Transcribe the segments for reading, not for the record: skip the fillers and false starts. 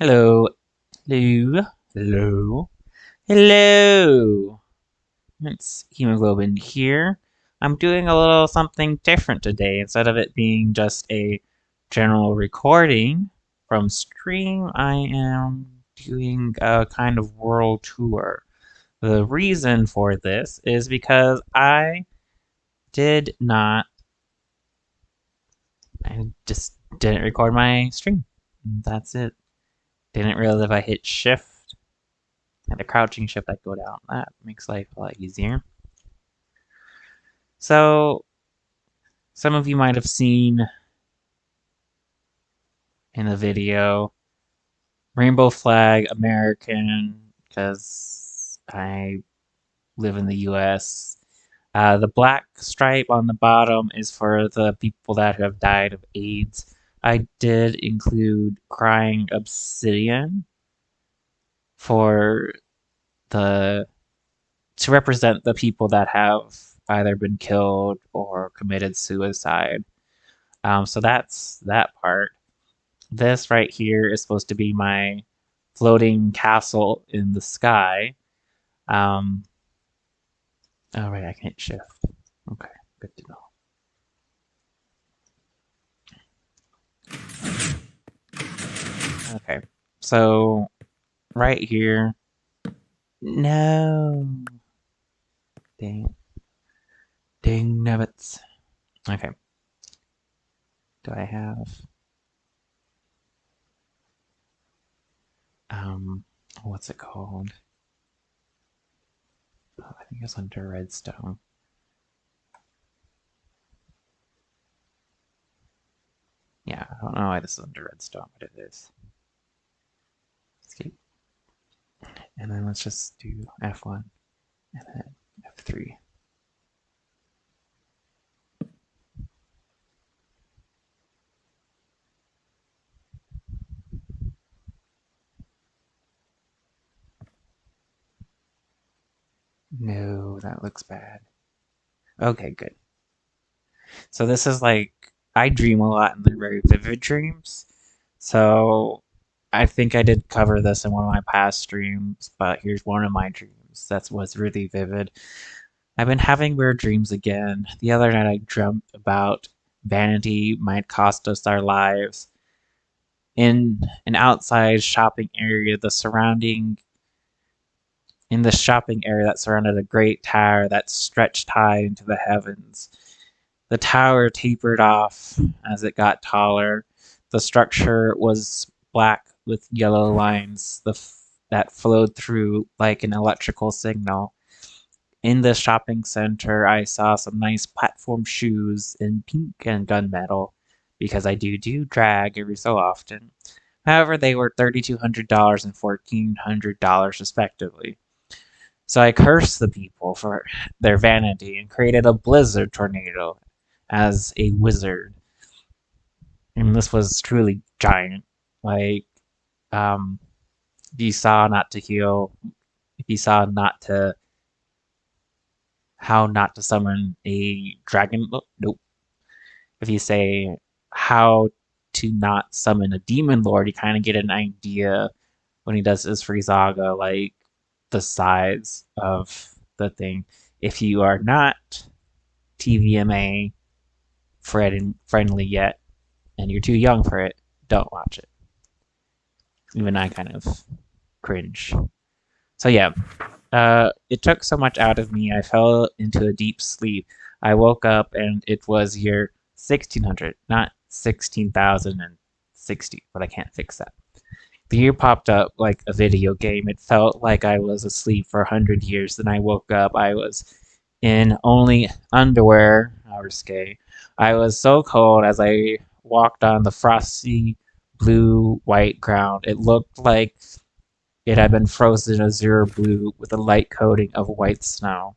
Hello, hello, hello, hello. It's hemoglobin here. I'm doing a little something different today. Instead of it being just a general recording from stream, I am doing a kind of world tour. The reason for this is because did not, I just didn't record my stream. That's it. Didn't realize if I hit shift and the crouching shift, I go down. That makes life a lot easier. So, some of you might have seen in the video Rainbow Flag American, because I live in the US. The black stripe on the bottom is for the people that have died of AIDS. I did include crying obsidian for the to represent the people that have either been killed or committed suicide. So that's that part. This right here is supposed to be my floating castle in the sky. Um, oh, right, I can't shift. Okay, good to know. Okay, so right here. No. Dang. Dang nubbits. Okay. Do I have um what's it called? Oh, I think it's under redstone. Yeah, I don't know why this is under redstone, but it is. Escape. And then let's just do F1 and then F3. No, that looks bad. Okay, good. So this is like I dream a lot and they're very vivid dreams. So I think I did cover this in one of my past streams, but here's one of my dreams that was really vivid. I've been having weird dreams again. The other night I dreamt about vanity might cost us our lives. In an outside shopping area, in the shopping area that surrounded a great tower that stretched high into the heavens. The tower tapered off as it got taller. The structure was black with yellow lines that flowed through like an electrical signal. In the shopping center, I saw some nice platform shoes in pink and gunmetal because I do drag every so often. However, they were $3,200 and $1,400 respectively. So I cursed the people for their vanity and created a blizzard tornado as a wizard. And this was truly giant. Like, um, if you saw not to heal, if you saw not to, how not to summon a dragon, nope. If you say how to not summon a demon lord, you kind of get an idea when he does his Frizaga, like the size of the thing. If you are not TVMA friendly yet, and you're too young for it, don't watch it. Even I kind of cringe. So yeah, it took so much out of me. I fell into a deep sleep. I woke up and it was year 1600, not 16,060, but I can't fix that. The year popped up like a video game. It felt like I was asleep for 100 years. Then I woke up. I was in only underwear. Risque. I was so cold as I walked on the frosty blue white ground. It looked like it had been frozen azure blue with a light coating of white snow.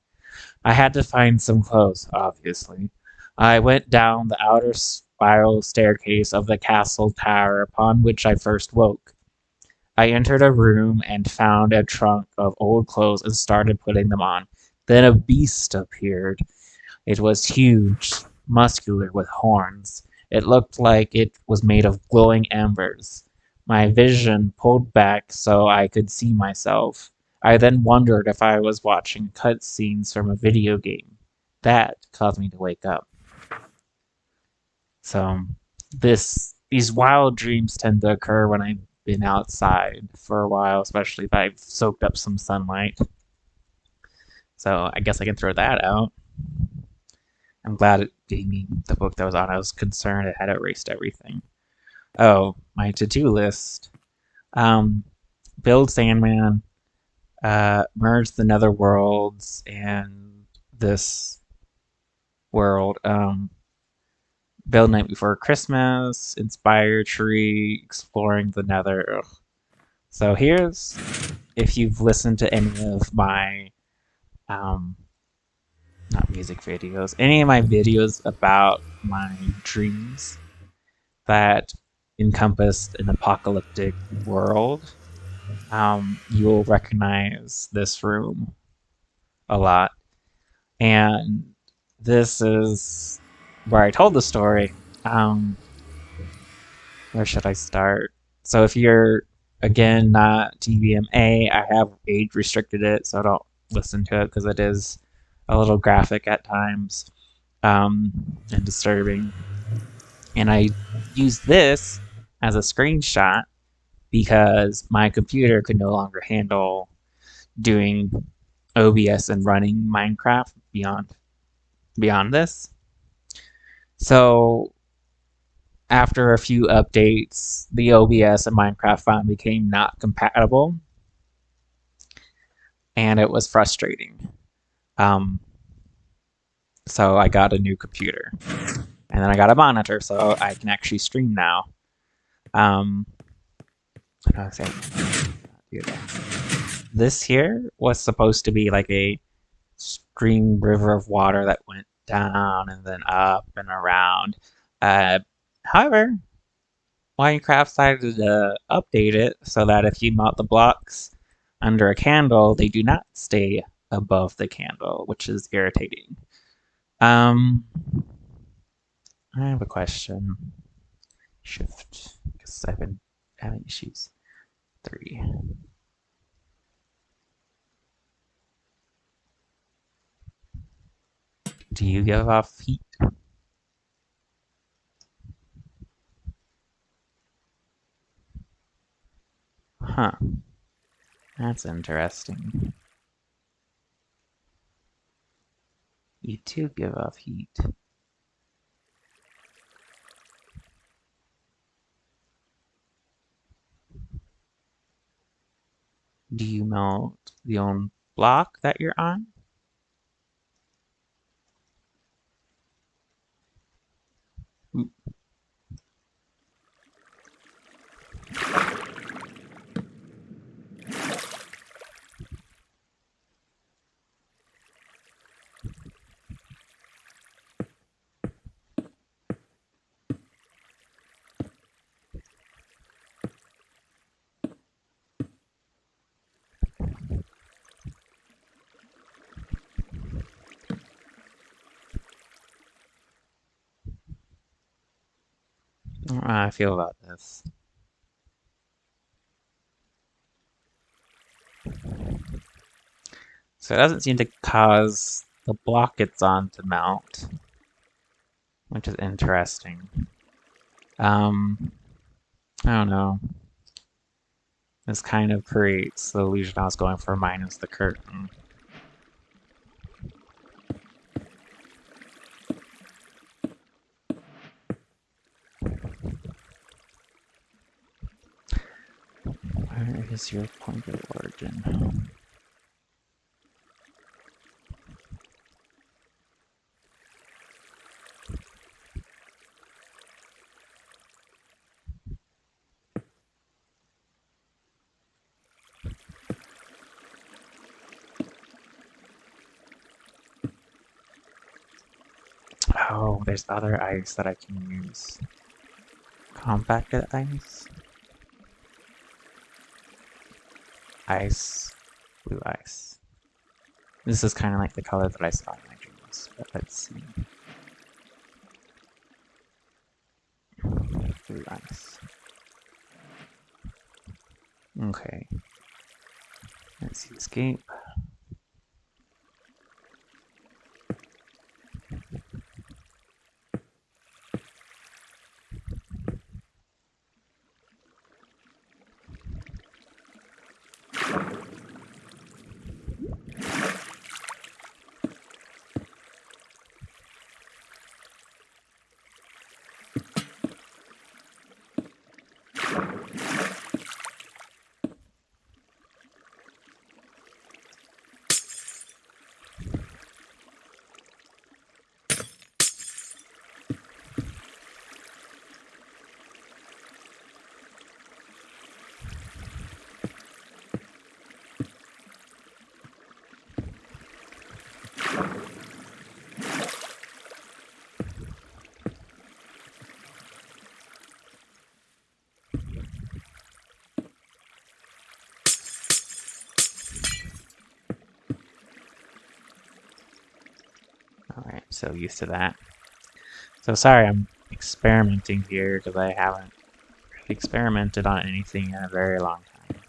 I had to find some clothes, obviously. I went down the outer spiral staircase of the castle tower upon which I first woke. I entered a room and found a trunk of old clothes and started putting them on. Then a beast appeared. It was huge, muscular, with horns. It looked like it was made of glowing embers. my vision pulled back so I could see myself. I then wondered if I was watching cutscenes from a video game. That caused me to wake up. So these wild dreams tend to occur when I've been outside for a while, especially if I've soaked up some sunlight. So I guess I can throw that out. I'm glad it gave me the book that was on. I was concerned it had erased everything. Oh, my to-do list. Um, build Sandman, merge the nether worlds and this world. Build Night Before Christmas, inspire tree, exploring the nether. Ugh. So here's, if you've listened to any of my, not music videos, any of my videos about my dreams that encompassed an apocalyptic world, you'll recognize this room a lot. And this is where I told the story. Where should I start? So if you're, again, not TVMA, I have age restricted it, so don't listen to it because it is a little graphic at times, and disturbing. And I used this as a screenshot because my computer could no longer handle doing OBS and running Minecraft beyond this. So after a few updates, the OBS and Minecraft font became not compatible, and it was frustrating. So I got a new computer, and then I got a monitor, so I can actually stream now. This here was supposed to be like a stream river of water that went down and then up and around. However, Minecraft decided to update it so that if you mount the blocks under a candle, they do not stay above the candle, which is irritating. I have a question. Shift, because I've been having issues. 3. Do you give off heat? Huh. That's interesting. You do give off heat. Do you melt the own block that you're on? Oop. I don't know how I feel about this. So it doesn't seem to cause the block it's on to melt, which is interesting. I don't know. This kind of creates the illusion I was going for minus the curtain. Where is your point of origin? Oh, there's other ice that I can use. Compacted ice? Ice. Blue ice. This is kind of like the color that I saw in my dreams, but let's see. Blue ice. Okay. Let's see, escape. Alright, so used to that. So sorry, I'm experimenting here because I haven't experimented on anything in a very long time.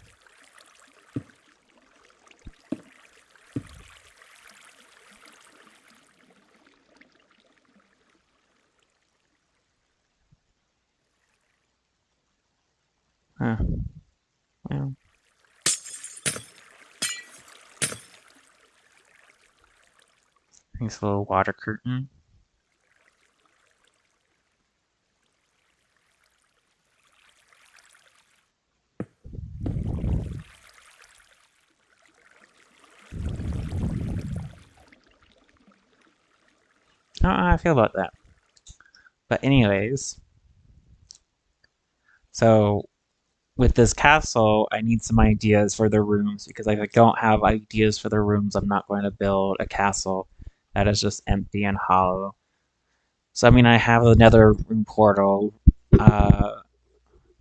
Huh. Well. Nice little water curtain. I don't know how I feel about that. But anyways, so with this castle, I need some ideas for the rooms because if I don't have ideas for the rooms, I'm not going to build a castle that is just empty and hollow. So I mean, I have a nether room portal,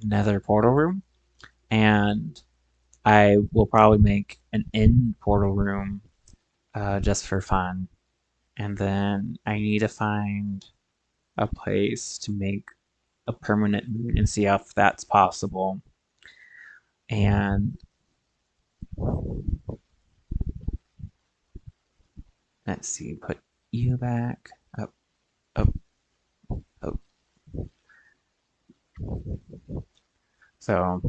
nether portal room, and I will probably make an end portal room just for fun. And then I need to find a place to make a permanent moon and see if that's possible. And let's see, put you back up, up, up. So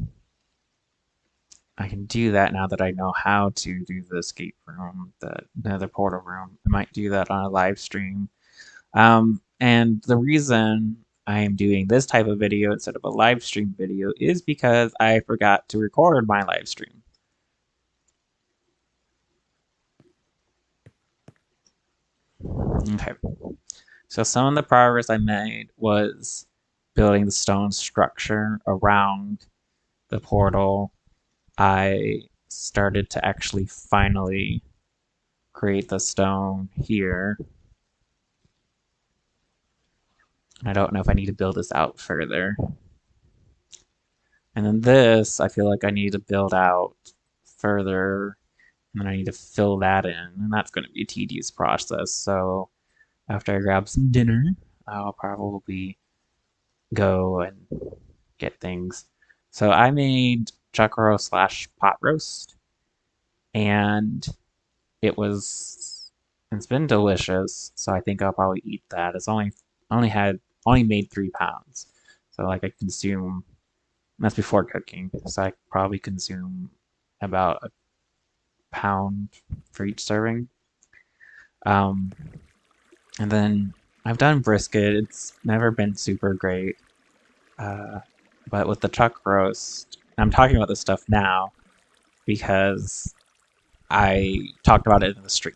I can do that now that I know how to do the escape room, the nether portal room. I might do that on a live stream. And the reason I am doing this type of video instead of a live stream video is because I forgot to record my live stream. Okay. So some of the progress I made was building the stone structure around the portal. I started to actually finally create the stone here. I don't know if I need to build this out further. And then this, I feel like I need to build out further, and then I need to fill that in, and that's going to be a tedious process. So after I grab some dinner, I'll probably go and get things. So I made chuck roast slash pot roast, and it's been delicious. So I think I'll probably eat that. It's only made 3 pounds, so like I consume. That's before cooking, so I probably consume about a pound for each serving. Um, and then I've done brisket. It's never been super great. But with the chuck roast, I'm talking about this stuff now because I talked about it in the stream.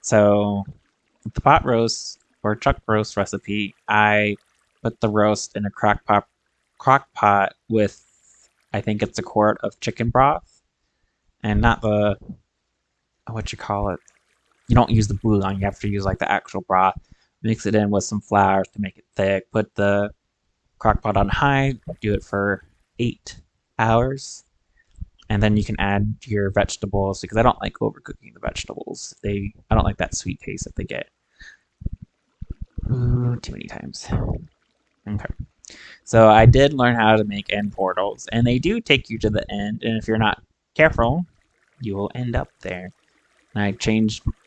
So with the pot roast or chuck roast recipe, I put the roast in a crock pot with, I think it's a quart of chicken broth, and not the, what you call it. You don't use the bouillon, you have to use like the actual broth. Mix it in with some flour to make it thick. Put the crock pot on high, do it for 8 hours, and then you can add your vegetables because I don't like overcooking the vegetables. I don't like that sweet taste that they get. Ooh, too many times. Okay. So I did learn how to make end portals, and they do take you to the end, and if you're not careful, you will end up there. And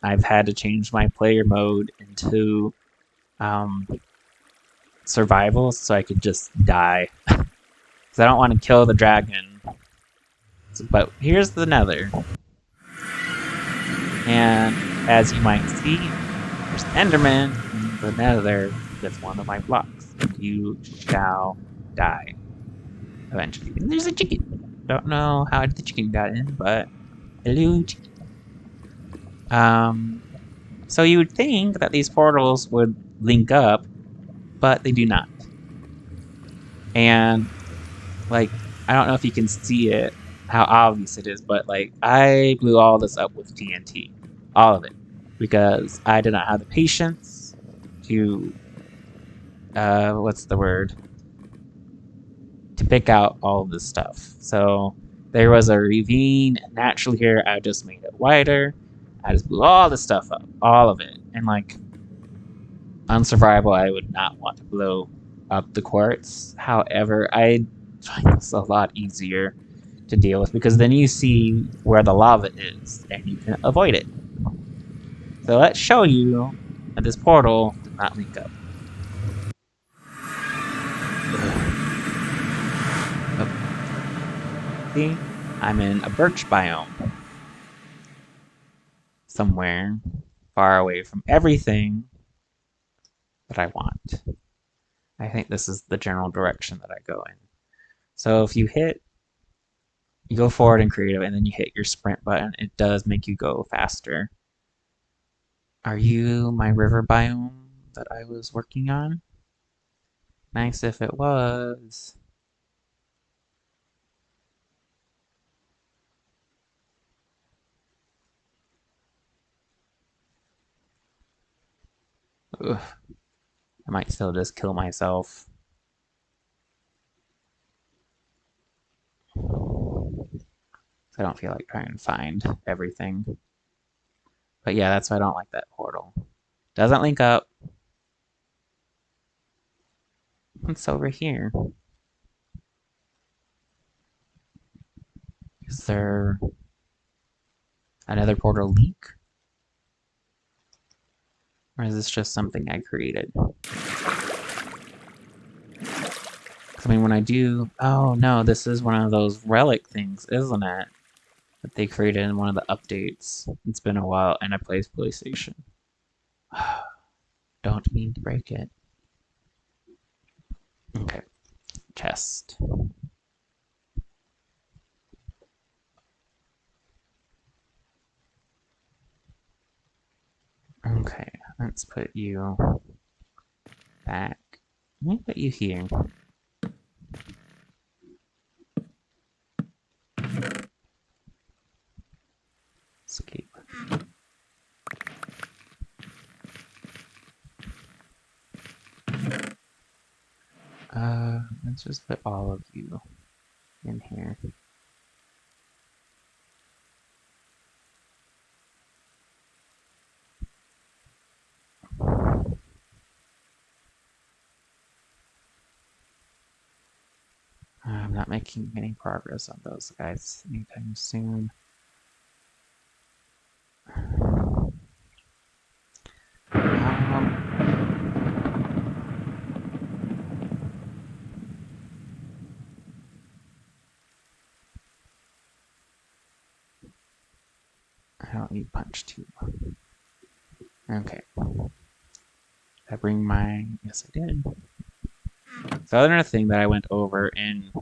I've had to change my player mode into survival so I could just die. Because I don't want to kill the dragon. But here's the nether. And as you might see, there's Enderman in the nether with one of my blocks. You shall die eventually. And there's a chicken. Don't know how the chicken got in, but hello, chicken. So you would think that these portals would link up, but they do not. And like, I don't know if you can see it, how obvious it is, but like, I blew all this up with TNT, all of it, because I did not have the patience to, what's the word? To pick out all of this stuff. So there was a ravine naturally here. I just made it wider. I just blew all the stuff up, all of it, and like, unsurvivable, I would not want to blow up the quartz. However, I find this a lot easier to deal with because then you see where the lava is and you can avoid it. So let's show you that this portal does not link up. Oh. See? I'm in a birch biome. Somewhere far away from everything that I want. I think this is the general direction that I go in. So if you go forward in creative and then you hit your sprint button, it does make you go faster. Are you my river biome that I was working on? Nice if it was. Ugh. I might still just kill myself. I don't feel like trying to find everything. But yeah, that's why I don't like that portal. Doesn't link up. What's over here? Is there another portal leak? Or is this just something I created? I mean, when I do... Oh, no, this is one of those relic things, isn't it? That they created in one of the updates. It's been a while, and I play PlayStation. Don't mean to break it. Okay. Chest. Okay, let's put you back. Let me put you here. Escape. Let's just put all of you in here. I'm not making any progress on those guys anytime soon. I don't need punch two. Okay. Did I bring my... Yes, I did. So another thing that I went over in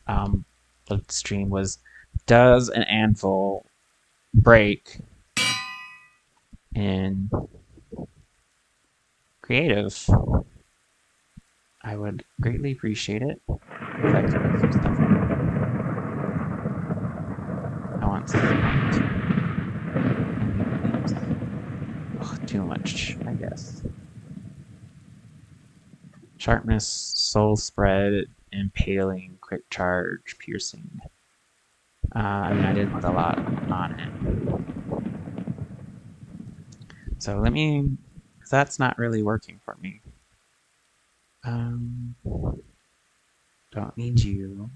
the stream was, does an anvil break in creative? I would greatly appreciate it if I could put some stuff in. I want some. Ugh, too much, I guess. Sharpness, soul spread, impaling, quick charge, piercing. I mean, I did put a lot on it. So let me, because that's not really working for me. Don't need you.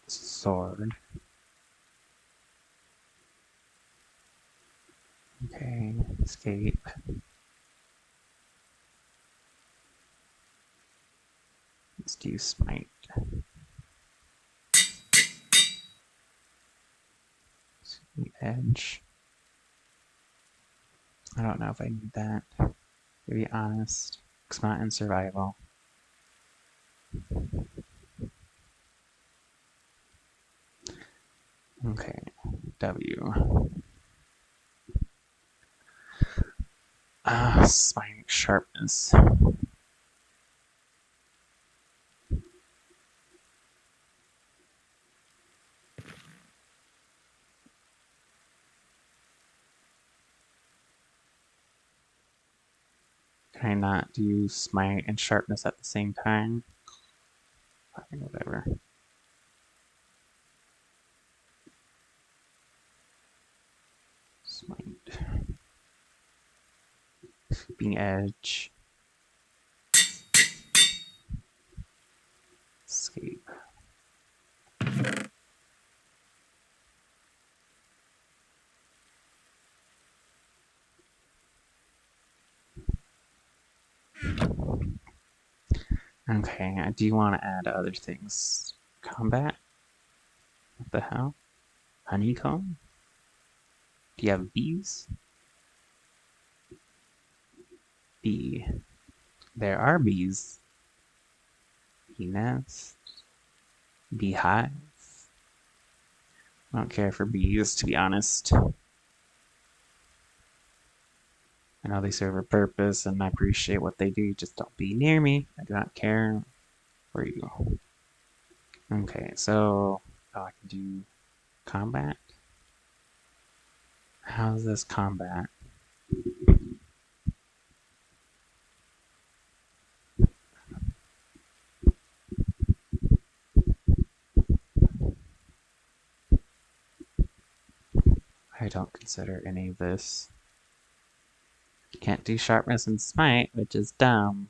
Sword. Okay, escape. Let's do smite. Edge. I don't know if I need that, to be honest. It's not in survival. Okay, W. Spine sharpness. Can I not do smite and sharpness at the same time? Fine, whatever. Smite. Sweeping edge. Escape. Okay, I do want to add other things. Combat? What the hell? Honeycomb? Do you have bees? Bee. There are bees. Bee nest. Beehive. I don't care for bees, to be honest. I know they serve a purpose and I appreciate what they do. Just don't be near me. I do not care for you. Okay, so I can do combat. How's this combat? I don't consider any of this. Can't do sharpness and smite, which is dumb.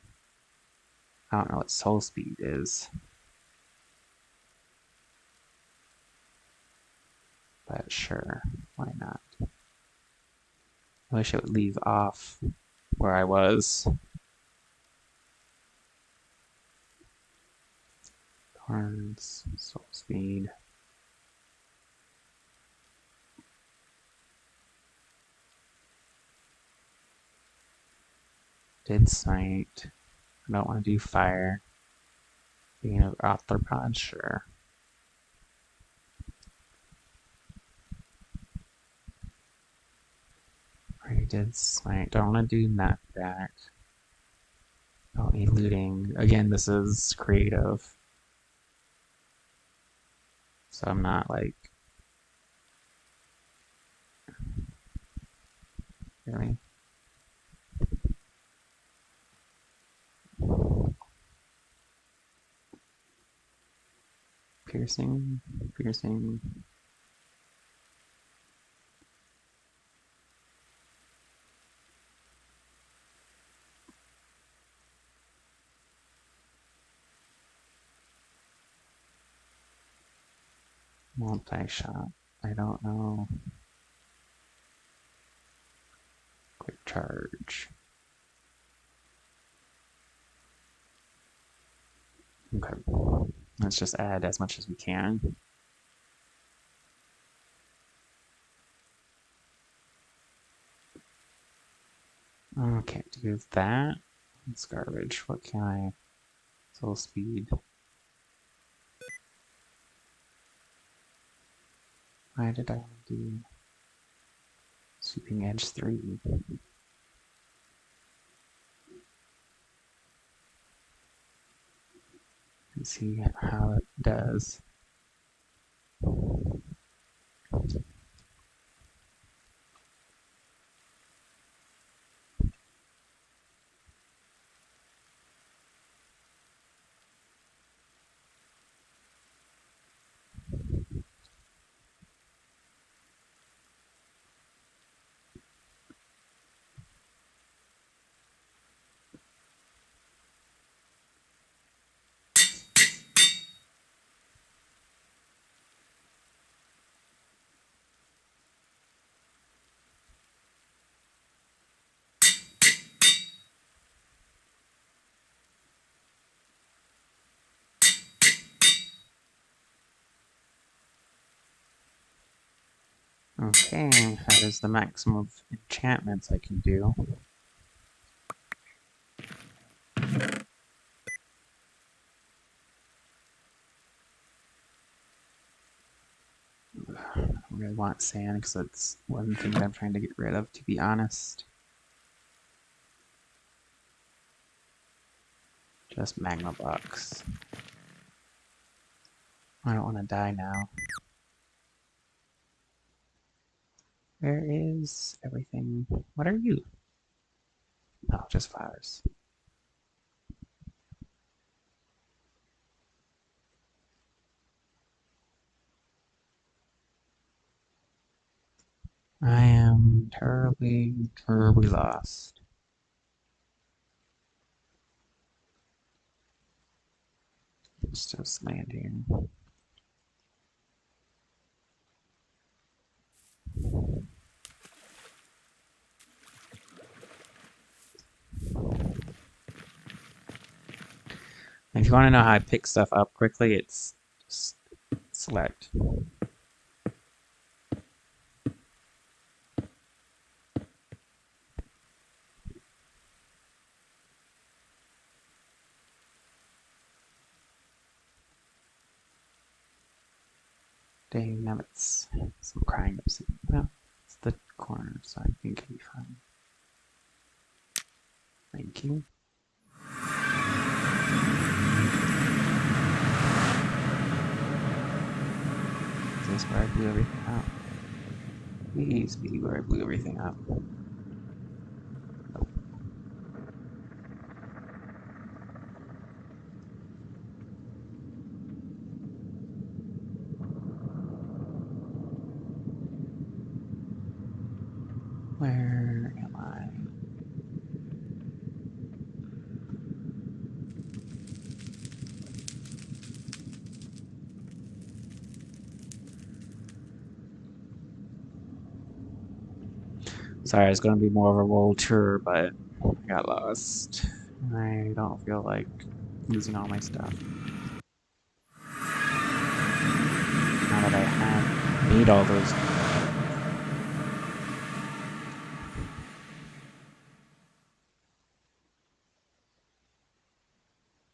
I don't know what soul speed is. But sure, why not? I wish it would leave off where I was. Horns, soul speed. Did smite. I don't want to do fire. Being an arthropod, sure. Already did smite. Don't want to do knockback. Don't need looting. Again, this is creative. So I'm not like... Really? Piercing? Piercing? Multi-shot. I don't know. Quick charge. Okay. Let's just add as much as we can. Oh, can't do that. It's garbage. What can I... Soul speed. Why did I do... Sweeping edge 3? Let's see how it does. Okay, that is the maximum of enchantments I can do. I really want sand because that's one thing that I'm trying to get rid of, to be honest. Just magma blocks. I don't want to die now. Where is everything? What are you? Oh, just flowers. I am terribly, terribly lost. Let's just land here. If you want to know how I pick stuff up quickly, it's just select. Dang nuts. Some crying up. No, it's the corner, so I think it'll be fine. Thank you. Is this where I blew everything up? Please be where I blew everything up. Nope. Where am I? Sorry, it's going to be more of a world tour, but I got lost. I don't feel like losing all my stuff. Now that I have made all those.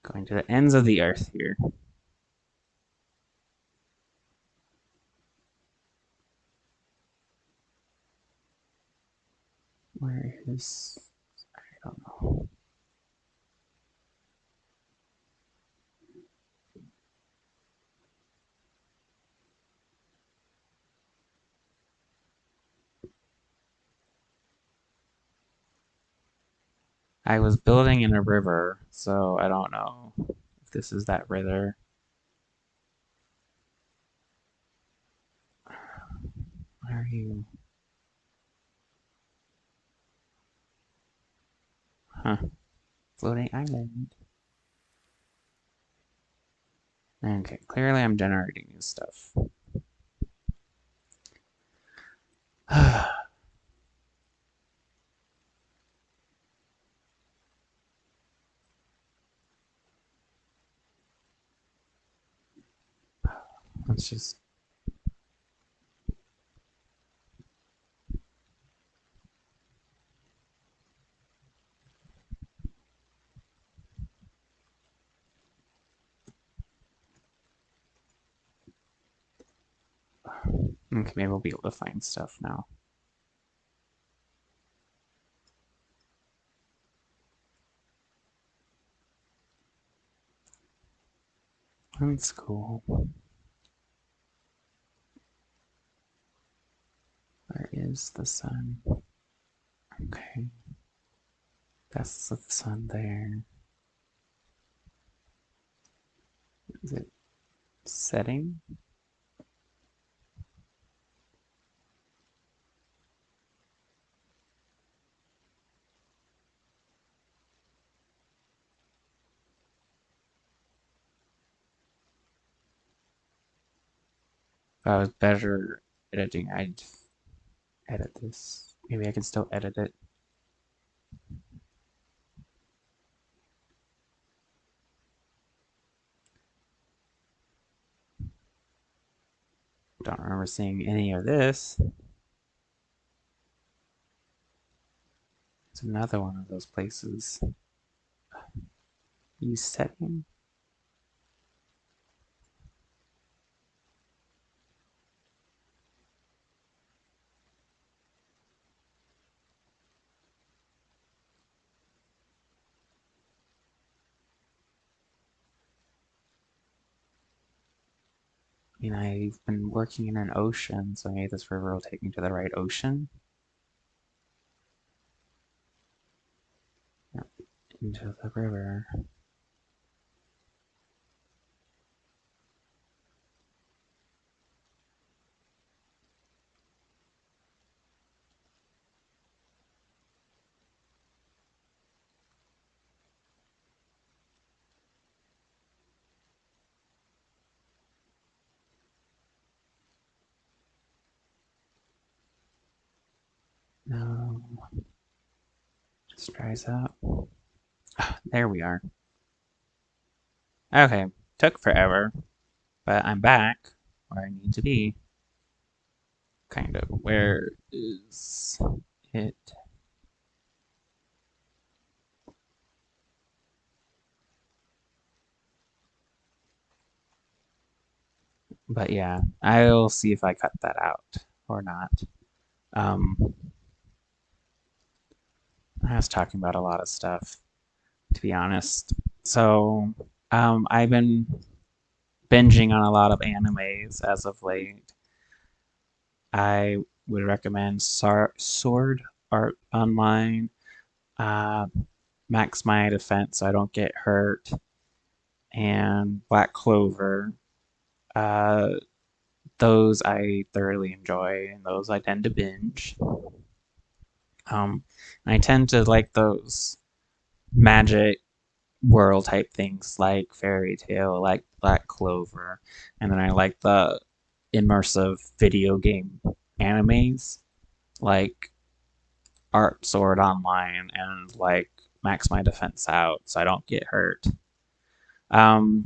Going to the ends of the earth here. Where is... I don't know. I was building in a river, so I don't know if this is that river. Where are you? Huh. Floating island. Okay, clearly I'm generating new stuff. Let's just... Okay, maybe we'll be able to find stuff now. That's cool. Where is the sun? Okay. That's the sun there. Is it setting? If I was better editing, I'd edit this. Maybe I can still edit it. Don't remember seeing any of this. It's another one of those places. Use setting. I've been working in an ocean, so maybe this river will take me to the right ocean. Yep, into the river. No, just dries up. There we are. Okay, took forever, but I'm back where I need to be. Kind of. Where is it? But yeah, I'll see if I cut that out or not. Um, I was talking about a lot of stuff, to be honest. So, I've been binging on a lot of animes as of late. I would recommend Sword Art Online, uh, Max My Defense so I don't get hurt, and Black Clover. Uh, those I thoroughly enjoy, and those I tend to binge. Um, I tend to like those magic world type things like Fairy Tale, like Black Clover, and then I like the immersive video game animes like Art Sword Online and like Max My Defense Out so I don't get hurt. Um,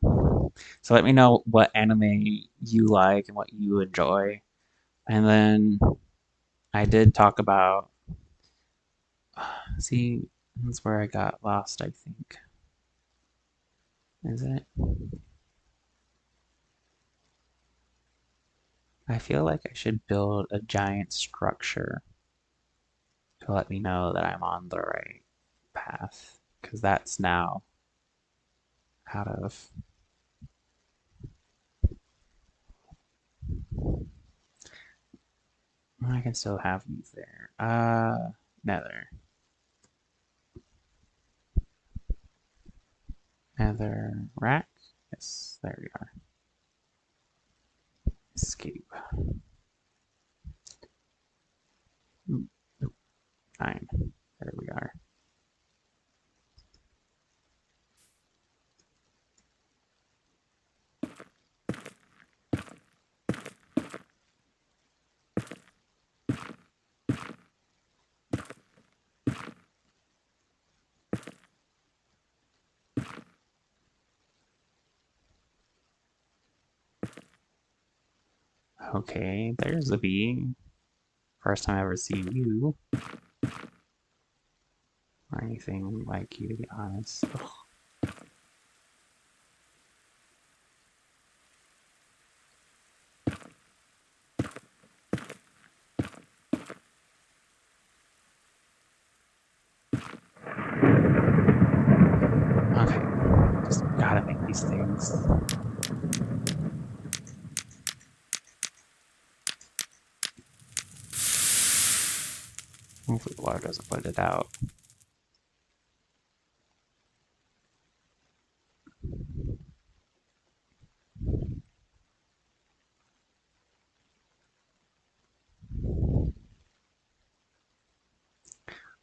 so let me know what anime you like and what you enjoy. And then I did talk about, see, that's where I got lost, I think. Is it? I feel like I should build a giant structure to let me know that I'm on the right path, because that's now out of. I can still have these there. Nether. Nether rack. Yes, there we are. Escape. Nope. 9. There we are. Okay, there's a bee. First time I ever see you. Or anything like you, to be honest. Ugh. Okay, just gotta make these things. Hopefully the water doesn't put it out.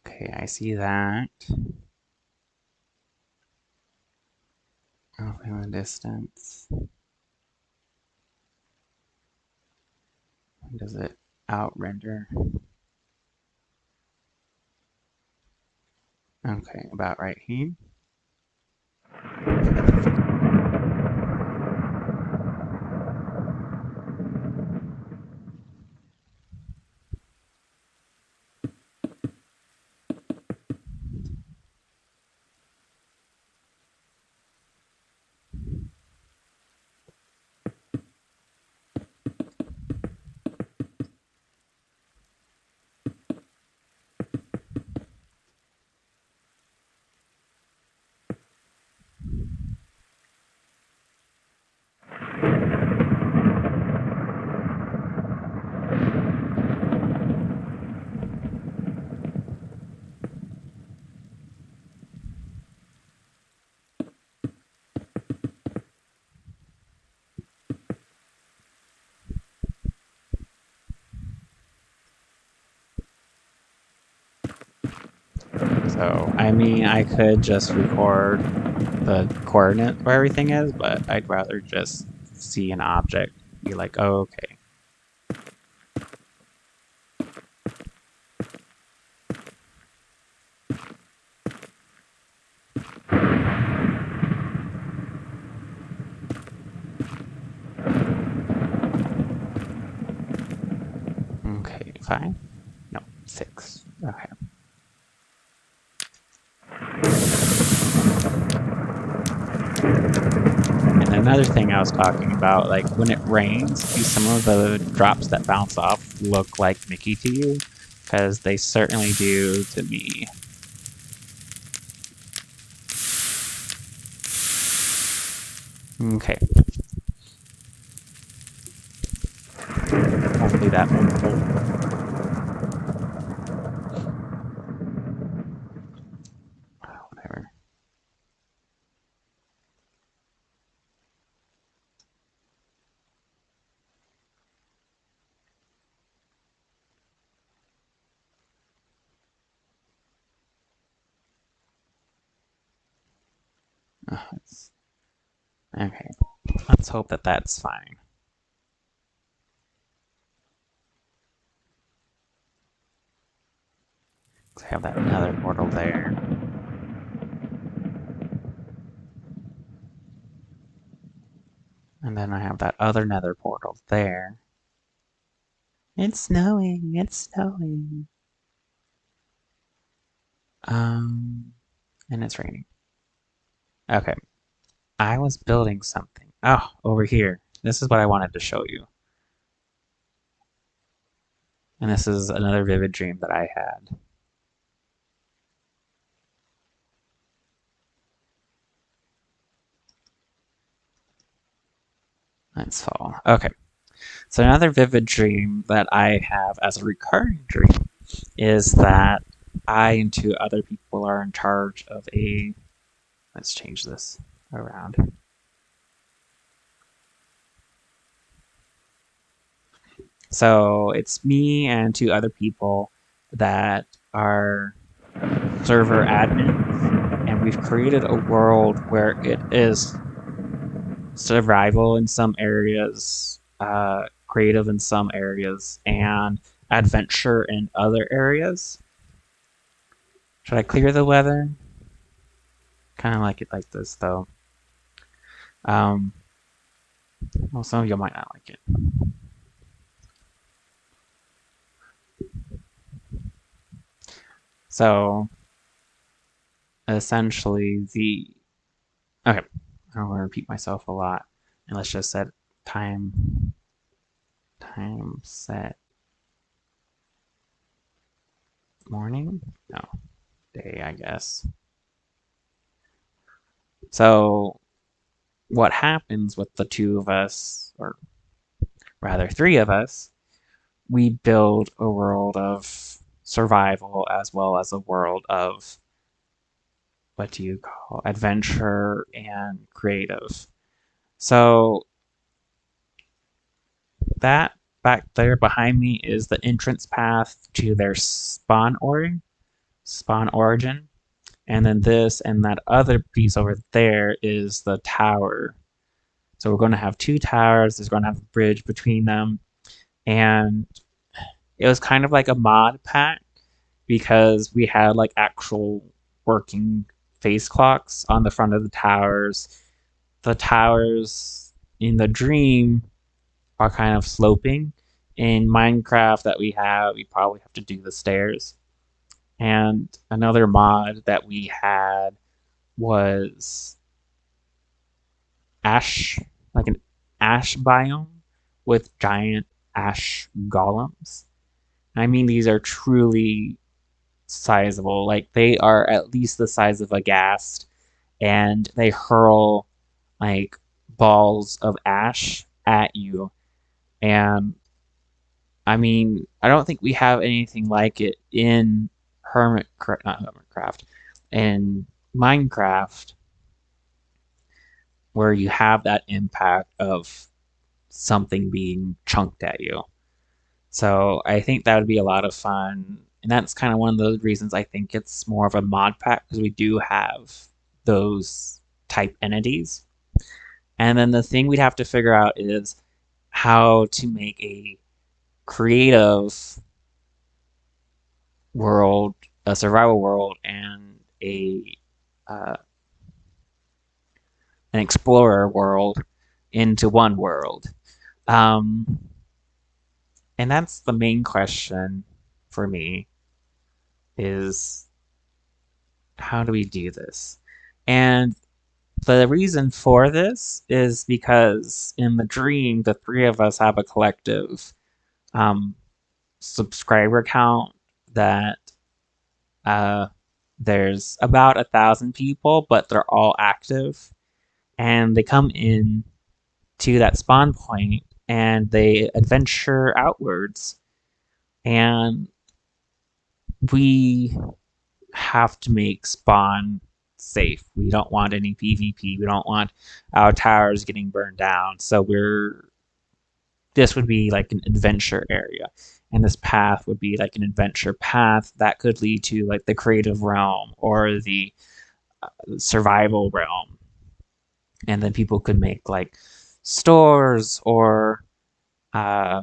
Okay, I see that. Off in the distance. When does it out render? Okay, about right here. So, I mean, I could just record the coordinate where everything is, but I'd rather just see an object, be like, oh, okay. Okay, 5? No, 6. Okay. And another thing I was talking about, like when it rains, do some of the drops that bounce off look like Mickey to you? Because they certainly do to me. Okay. Hopefully that won't hurt. Whatever. Okay. Let's hope that that's fine. I have that nether portal there. And then I have that other nether portal there. It's snowing, it's snowing. And it's raining. Okay. I was building something. Oh, over here. This is what I wanted to show you. And this is another vivid dream that I had. Let's fall. Okay. So another vivid dream that I have as a recurring dream is that I and 2 other people are in charge of a... Let's change this around. So it's me and 2 other people that are server admins, and we've created a world where it is survival in some areas, creative in some areas, and adventure in other areas. Should I clear the weather? Kind of like it like this, though. Well, some of you might not like it. So, essentially, okay, I don't want to repeat myself a lot. And let's just set time set morning? No, day, I guess. So, what happens with the 2 of us, or rather 3 of us, we build a world of survival as well as a world of, what do you call, adventure and creative. So that back there behind me is the entrance path to their spawn origin. And then this and that other piece over there is the tower. So we're going to have 2 towers. There's going to have a bridge between them. And it was kind of like a mod pack because we had like actual working face clocks on the front of the towers. The towers in the dream are kind of sloping. In Minecraft that we have, we probably have to do the stairs. And another mod that we had was ash, like an ash biome with giant ash golems. I mean, these are truly sizable. Like, they are at least the size of a ghast, and they hurl, like, balls of ash at you. And, I mean, I don't think we have anything like it in not Hermitcraft, in Minecraft, where you have that impact of something being chunked at you. So I think that would be a lot of fun, And that's kind of one of the reasons I think it's more of a mod pack, because we do have those type entities. And then the thing we'd have to figure out is how to make a creative world, a survival world, and uh, an explorer world into one world. Um, and that's the main question for me, is how do we do this? And the reason for this is because in the dream, the three of us have a collective um, subscriber count that uh, there's about 1,000 people, but they're all active, and they come in to that spawn point and they adventure outwards, and we have to make spawn safe. We don't want any PvP. We don't want our towers getting burned down. So this would be like an adventure area. And this path would be like an adventure path that could lead to like the creative realm or the survival realm. And then people could make like stores or uh,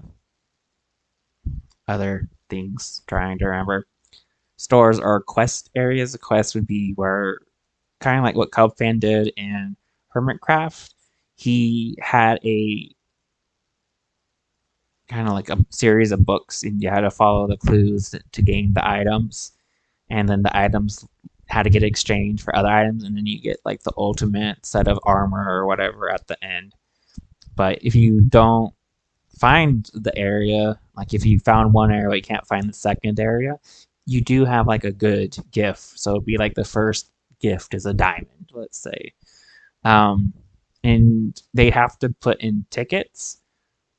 other things. Trying to remember. Stores or quest areas. A quest would be where, kind of like what Cubfan did in Hermitcraft, he had a kind of like a series of books, and you had to follow the clues to gain the items, and then the items had to get exchanged for other items, and then you get like the ultimate set of armor or whatever at the end. But if you don't find the area, like if you found one area but you can't find the second area, you do have like a good gift. So it'd be like the first gift is a diamond, let's say. Um, and they have to put in tickets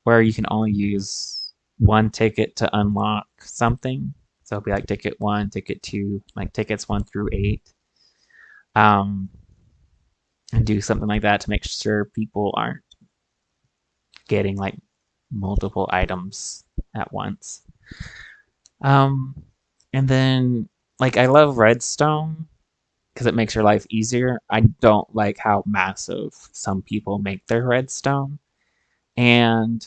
where you can only use one ticket to unlock something. So it'll be like ticket 1, ticket 2, like tickets 1 through 8. Um, and do something like that to make sure people aren't getting like multiple items at once. Um, and then like I love redstone because it makes your life easier. I don't like how massive some people make their redstone. And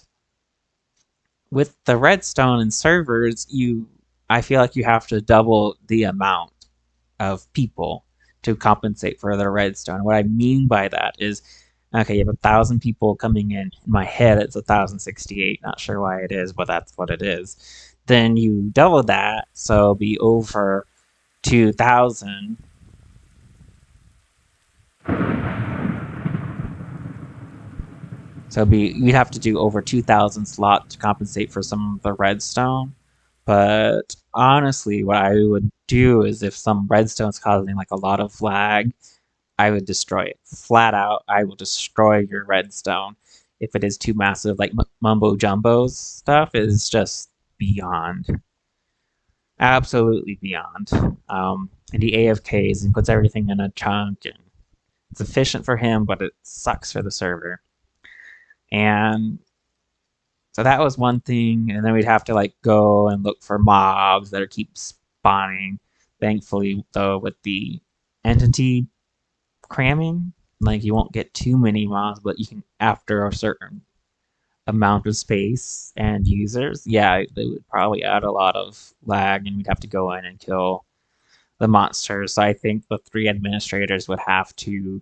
with the redstone and servers, I feel like you have to double the amount of people to compensate for the redstone. What I mean by that is, okay, you have 1,000 people coming in. In my head, it's 1,068. Not sure why it is, but that's what it is. Then you double that, so it'll be over 2,000. So we'd have to do over 2,000 slots to compensate for some of the redstone. But honestly, what I would do is if some redstone's causing like a lot of lag, I would destroy it. Flat out, I will destroy your redstone. If it is too massive, like Mumbo Jumbo's stuff is just beyond. Absolutely beyond. And he AFKs and puts everything in a chunk, and it's efficient for him, but it sucks for the server. And so that was one thing, and then we'd have to like go and look for mobs that keep spawning. Thankfully, though, with the entity cramming, like you won't get too many mobs, but you can after a certain amount of space and users. Yeah, they would probably add a lot of lag, and we'd have to go in and kill the monsters. So I think the 3 administrators would have to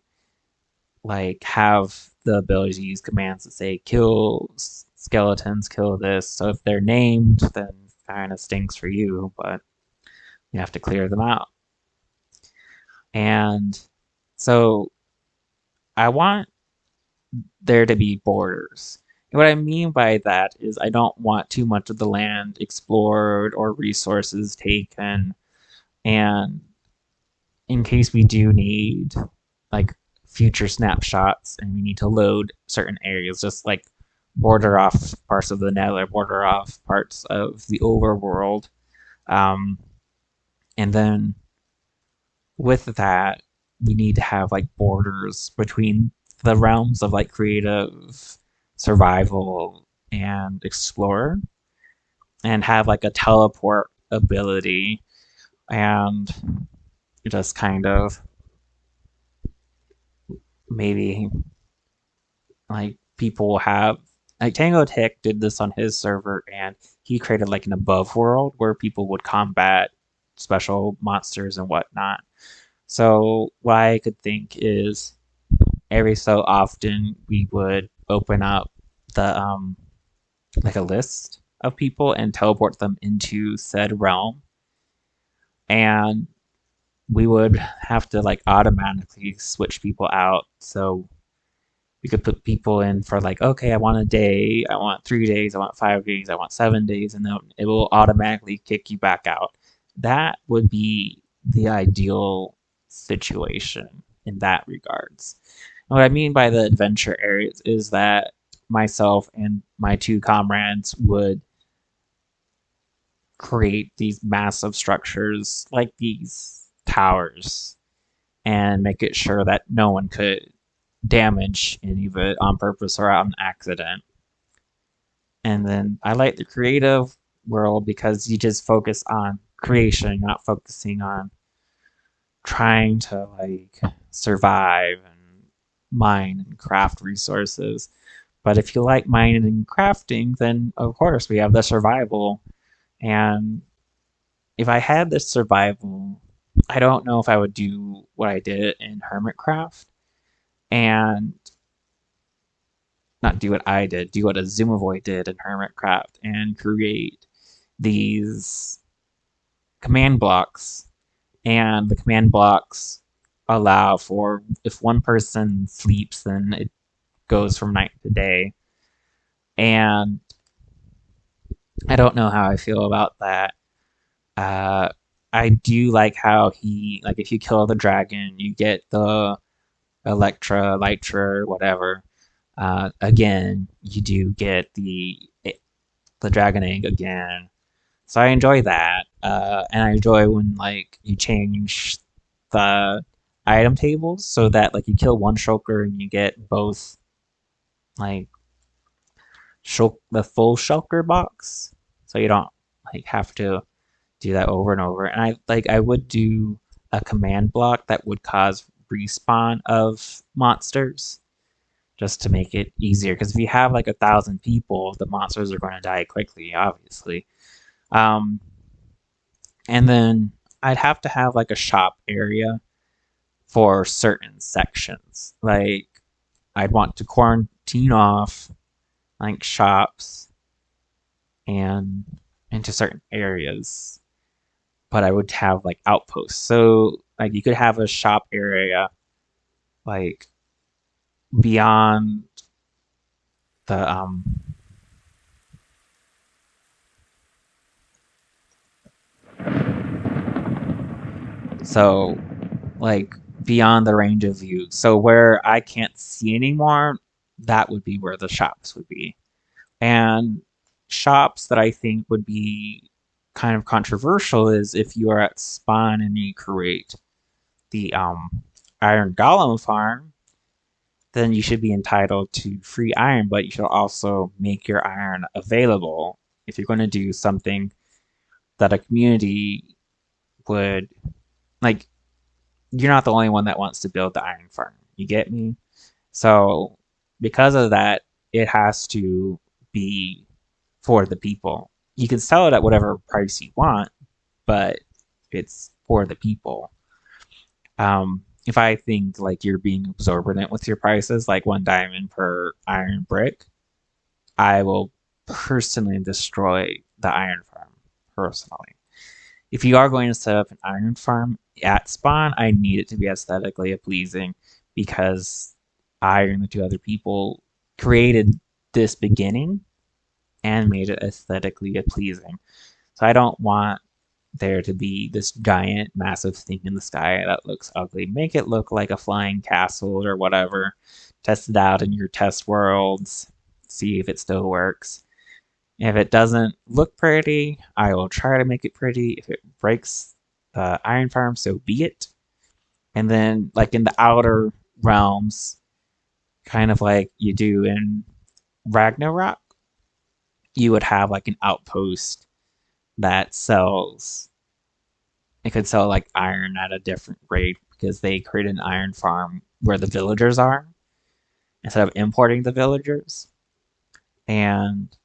like have the ability to use commands that say kill skeletons, kill this. So if they're named, then kind of stinks for you, but you have to clear them out. And so I want there to be borders. And what I mean by that is I don't want too much of the land explored or resources taken. And in case we do need like future snapshots and we need to load certain areas, just like border off parts of the nether, border off parts of the overworld. Um, and then with that, we need to have like borders between the realms of like creative, survival, and explorer, and have like a teleport ability, and just kind of maybe like people have like Tango Tech did this on his server, and he created like an above world where people would combat special monsters and whatnot. So what I could think is every so often we would open up the like a list of people and teleport them into said realm, and we would have to like automatically switch people out. So we could put people in for like, okay, I want a day, I want 3 days, I want 5 days, I want 7 days, and then it will automatically kick you back out. That would be the ideal situation in that regards. And what I mean by the adventure areas is that myself and my two comrades would create these massive structures like these towers and make it sure that no one could damage any of it on purpose or on accident. And then I like the creative world because you just focus on creation, not focusing on trying to like survive and mine and craft resources. But if you like mining and crafting, then of course we have the survival. And if I had this survival, I don't know if I would do what I did in Hermitcraft and not do what I did, do what Azumovoy did in Hermitcraft and create these command blocks. And the command blocks allow for if one person sleeps, then it goes from night to day. And I don't know how I feel about that. Uh, I do like how he like if you kill the dragon, you get the Electra, Lytra, whatever. Again, you do get the dragon egg again. So I enjoy that, and I enjoy when like you change the item tables so that like you kill one shulker and you get both like the full shulker box, so you don't like have to do that over and over. And I would do a command block that would cause respawn of monsters just to make it easier. Because if you have like 1,000 people, the monsters are going to die quickly, obviously. Um, and then I'd have to have like a shop area for certain sections. Like I'd want to quarantine off like shops and into certain areas, but I would have like outposts. So like you could have a shop area like beyond the so like beyond the range of view. So where I can't see anymore, that would be where the shops would be. And shops that I think would be kind of controversial is if you are at spawn and you create the iron golem farm, then you should be entitled to free iron, but you should also make your iron available if you're going to do something that a community would like. You're not the only one that wants to build the iron farm. You get me? So because of that, it has to be for the people. You can sell it at whatever price you want, but it's for the people. If I think like you're being exorbitant with your prices, like 1 diamond per iron brick, I will personally destroy the iron farm. Personally, if you are going to set up an iron farm at spawn, I need it to be aesthetically pleasing because I and the two other people created this beginning and made it aesthetically pleasing. So I don't want there to be this giant, massive thing in the sky that looks ugly. Make it look like a flying castle or whatever. Test it out in your test worlds. See if it still works. If it doesn't look pretty, I will try to make it pretty. If it breaks the iron farm, so be it. And then, like in the outer realms, kind of like you do in Ragnarok, you would have like an outpost that sells. It could sell like iron at a different rate because they create an iron farm where the villagers are instead of importing the villagers. And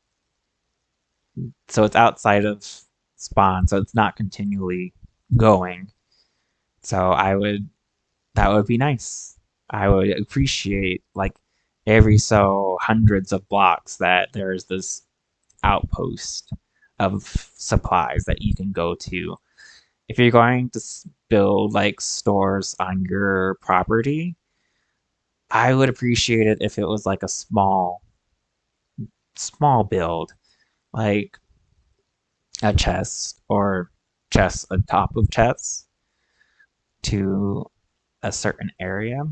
so it's outside of spawn, so it's not continually going. So that would be nice. I would appreciate like every so hundreds of blocks that there's this outpost of supplies that you can go to. If you're going to build like stores on your property, I would appreciate it if it was like a small build, like a chest or chests on top of chests to a certain area.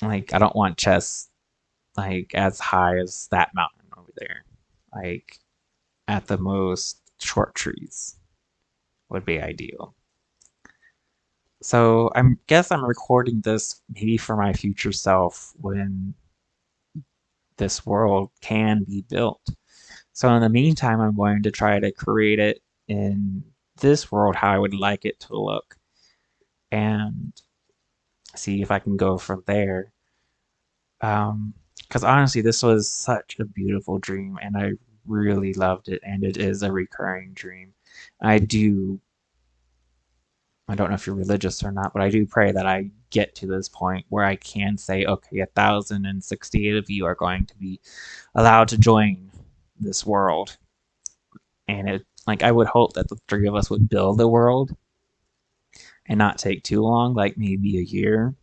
Like I don't want chests like as high as that mountain over there. Like at the most short trees would be ideal. So I guess I'm recording this maybe for my future self when this world can be built. So in the meantime, I'm going to try to create it in this world how I would like it to look and see if I can go from there. Because honestly, this was such a beautiful dream and I really loved it, and it is a recurring dream. I do I don't know if you're religious or not, but I do pray that I get to this point where I can say, okay, 1,068 of you are going to be allowed to join this world. And like, I would hope that the three of us would build the world and not take too long, like maybe a year.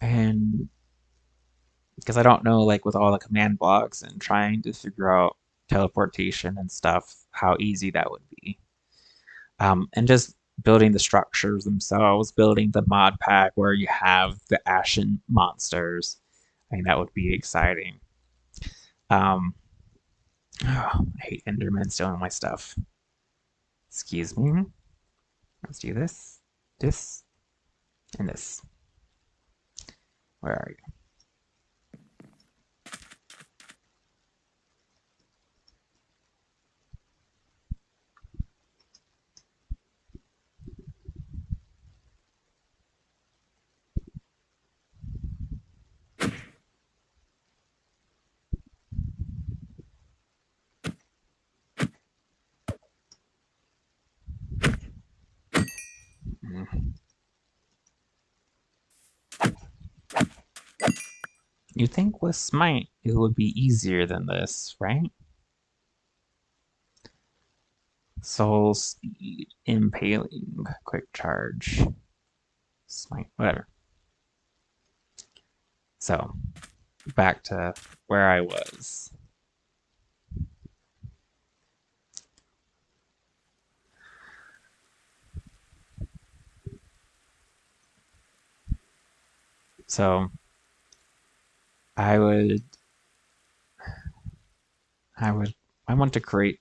And because I don't know, like, with all the command blocks and trying to figure out teleportation and stuff, how easy that would be. And just building the structures themselves, building the mod pack where you have the ashen monsters. I think that would be exciting. Um, oh, I hate Enderman stealing my stuff. Excuse me. Let's do this, and this. Where are you? Mm. You think with Smite it would be easier than this, right? Soul Speed, Impaling, Quick Charge, Smite, whatever. So, back to where I was. So, I would, I would, I want to create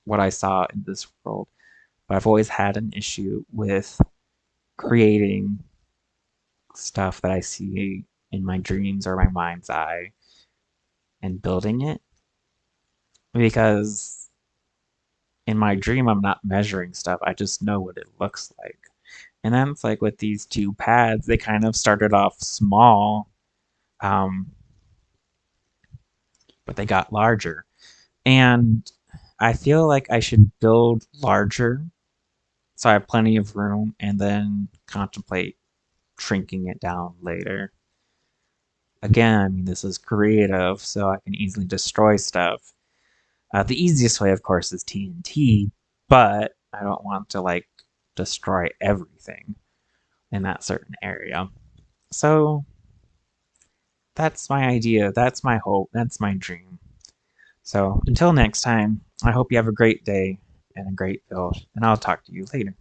what I saw in this world, but I've always had an issue with creating stuff that I see in my dreams or my mind's eye and building it because in my dream I'm not measuring stuff. I just know what it looks like. And then it's like with these two pads, they kind of started off small, um, but they got larger. And I feel like I should build larger so I have plenty of room and then contemplate shrinking it down later. Again, I mean, this is creative, so I can easily destroy stuff. The easiest way, of course, is TNT, but I don't want to, like, destroy everything in that certain area. So, that's my idea, that's my hope, that's my dream. So, until next time, I hope you have a great day and a great build, and I'll talk to you later.